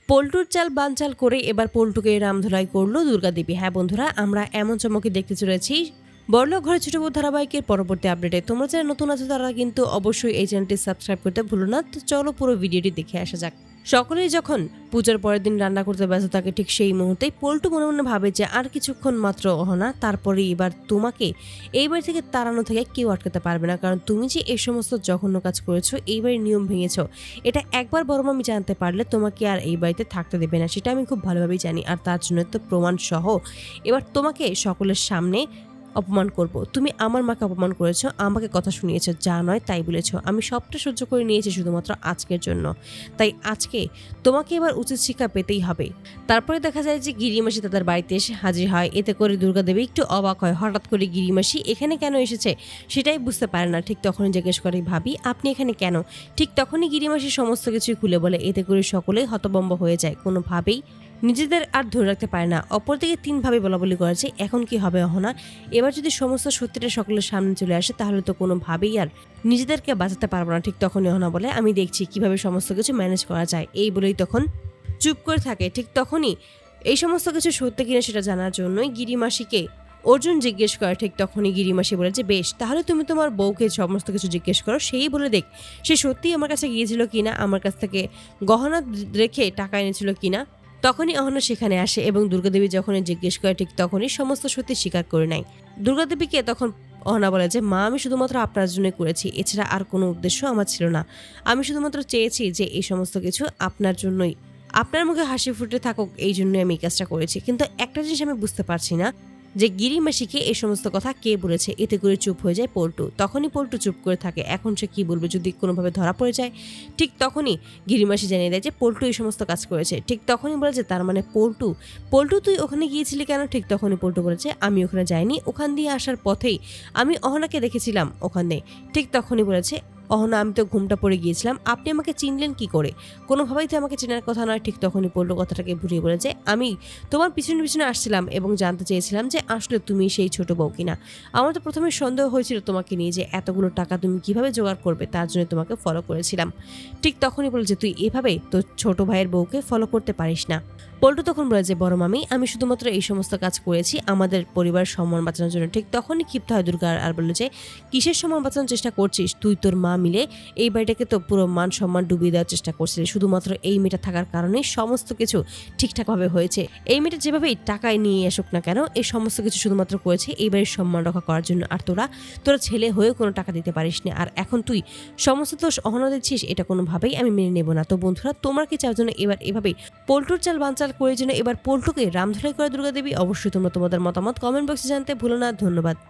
পল্টুর চাল বানচাল করে এবার পল্টুকে রামধুলাই করলো দুর্গাদেবী। হ্যাঁ বন্ধুরা, আমরা এমন চমকে দেখতে চলেছি বড়লোক ঘরে ছোট বউ ধারাবাহিকের পরবর্তী আপডেটে। তোমরা যারা নতুন আছো তারা কিন্তু অবশ্যই এই চ্যানেলটি সাবস্ক্রাইব করতে ভুলো না। তো চলো পুরো ভিডিওটি দেখে আসা যাক। সকলেই যখন পূজার পরের দিন রান্না করতে ব্যস্ত থাকে, ঠিক সেই মুহূর্তেই পল্টু মনে মনে ভাবে যে আর কিছুক্ষণ মাত্র অহনা, তারপরে এবার তোমাকে এই বাড়ি থেকে তাড়ানো থেকে কেউ আটকাতে পারবে না, কারণ তুমি যে এই সমস্ত জঘন্য কাজ করেছো, এই বাড়ির নিয়ম ভেঙেছো, এটা একবার বড় মামি জানতে পারলে তোমাকে আর এই বাড়িতে থাকতে দেবে না, সেটা আমি খুব ভালোভাবেই জানি। আর তার জন্য তো প্রমাণ সহ এবার তোমাকে সকলের সামনে অপমান করব। তুমি আমার মাকে অপমান করেছো, আমাকে কথা শুনিয়েছো, যা নয় তাই বলেছো। আমি সবটা সহ্য করে নিয়েছি শুধুমাত্র আজকের জন্য, তাই আজকে তোমাকে এবার উচিত শিক্ষা পেতেই হবে। তারপরে দেখা যায় যে গিরিমাসি তাদের বাড়িতে এসে হাজির হয়। এতে করে দুর্গাদেবী একটু অবাক হয়, হঠাৎ করে গিরিমাসি এখানে কেন এসেছে সেটাই বুঝতে পারে না। ঠিক তখনই জিজ্ঞেস করে, ভাবি আপনি এখানে কেন? ঠিক তখনই গিরিমাসি সমস্ত কিছুই খুলে বলে। এতে করে সকলেই হতভম্ব হয়ে যায়, কোনোভাবেই নিজেদের আর ধরে রাখতে পারে না। অপরদিকে তিনভাবে বলা বলি করেছে, এখন কি হবে অহনা? এবার যদি সমস্ত সত্যিটা সকলের সামনে চলে আসে তাহলে তো কোনোভাবেই আর নিজেদেরকে বাঁচাতে পারবো না। ঠিক তখনই অহনা বলে, আমি দেখছি কিভাবে সমস্ত কিছু ম্যানেজ করা যায়। এই বলেই তখন চুপ করে থাকে। ঠিক তখনই এই সমস্ত কিছু সত্যি কিনা সেটা জানার জন্যই গিরিমাসিকে অর্জুন জিজ্ঞেস করে। ঠিক তখনই গিরিমাসি বলে যে, বেশ, তাহলে তুমি তোমার বউকে সমস্ত কিছু জিজ্ঞেস করো, সেই বলে দেখ সে সত্যিই আমার কাছে গিয়েছিল কিনা, আমার কাছ থেকে গহনা রেখে টাকা এনেছিল কিনা। তখনই অহনা সেখানে আসে এবং দুর্গাদেবী যখনই জিজ্ঞেস করে, ঠিক তখনই সমস্ত সত্যি স্বীকার করে নেয়। দুর্গাদেবীকে তখন অহনা বলে যে, মা আমি শুধুমাত্র আপনার জন্য করেছি, এছাড়া আর কোনো উদ্দেশ্য আমার ছিল না। আমি শুধুমাত্র চেয়েছি যে এই সমস্ত কিছু আপনার জন্যই, আপনার মুখে হাসি ফুটে থাকুক, এই জন্যই আমি এই কাজটা করেছি। কিন্তু একটা জিনিস আমি বুঝতে পারছি না যে গিরিমাসিকে এই সমস্ত কথা কে বলেছে। এতে করে চুপ হয়ে যায় পল্টু। তখনই পল্টু চুপ করে থাকে, এখন সে কি বলবে যদি কোনোভাবে ধরা পড়ে যায়। ঠিক তখনই গিরিমাসি জানিয়ে দেয় যে পল্টু এই সমস্ত কাজ করেছে। ঠিক তখনই বলে যে, তার মানে পল্টু পল্টু তুই ওখানে গিয়েছিলি কেন? ঠিক তখনই পল্টু বলেছে, আমি ওখানে যাইনি, ওখান দিয়ে আসার পথেই আমি অহনাকে দেখেছিলাম ওখানে। ঠিক তখনই বলেছে, অহনা আমি তো ঘুমটা পড়ে গিয়েছিলাম, আপনি আমাকে চিনলেন কি করে? কোনোভাবেই তো আমাকে চেনার কথা নয়। ঠিক তখনই পল্টু কথাটাকে ঘুরিয়ে বলে যে, আমি তোমার পিছনে পিছনে আসছিলাম এবং জানতে চেয়েছিলাম যে আসলে তুমি সেই ছোট বউ কিনা। আমার তো প্রথমে সন্দেহ হয়েছিল তোমাকে নিয়ে, যে এতগুলো টাকা তুমি কিভাবে জোগাড় করবে, তার জন্য তোমাকে ফলো করেছিলাম। ঠিক তখনই বলে যে, তুই এভাবে তো ছোট ভাইয়ের বউকে ফলো করতে পারিস না। পল্টু তখন বলে যে, বড় মামি আমি শুধুমাত্র এই সমস্ত কাজ করেছি আমাদের পরিবারের সম্মান বাঁচানোর জন্য। ঠিক তখনই ক্ষিপ্ত হয় দুর্গা আর বলে যে, কিসের সম্মান বাঁচানোর চেষ্টা করছিস? তুই তোর মা মিলে এই বাড়িটাকে তো পুরো মান সম্মান ডুবিয়ে দেওয়ার চেষ্টা করছিলি। শুধুমাত্র এই মেয়েটা থাকার কারণে সমস্ত কিছু ঠিকঠাকভাবে হয়েছে। এই মেয়েটা যেভাবেই টাকায় নিয়ে আসুক না কেন, এই সমস্ত কিছু শুধুমাত্র করেছে এই বাড়ির সম্মান রক্ষা করার জন্য। আর তোরা ছেলে হয়েও কোনো টাকা দিতে পারিস না, আর এখন তুই সমস্ত দোষ অহনা দিচ্ছিস, এটা কোনোভাবেই আমি মেনে নেব না। তো বন্ধুরা, তোমরা কি চাও জন্য এবার এভাবেই পল্টুর চাল বানচাল করে জন্য এবার পল্টুকে রামধুলাই করে দুর্গাদেবী? অবশ্যই তোমরা তোমাদের মতামত কমেন্ট বক্সে জানতে ভুলো না। ধন্যবাদ।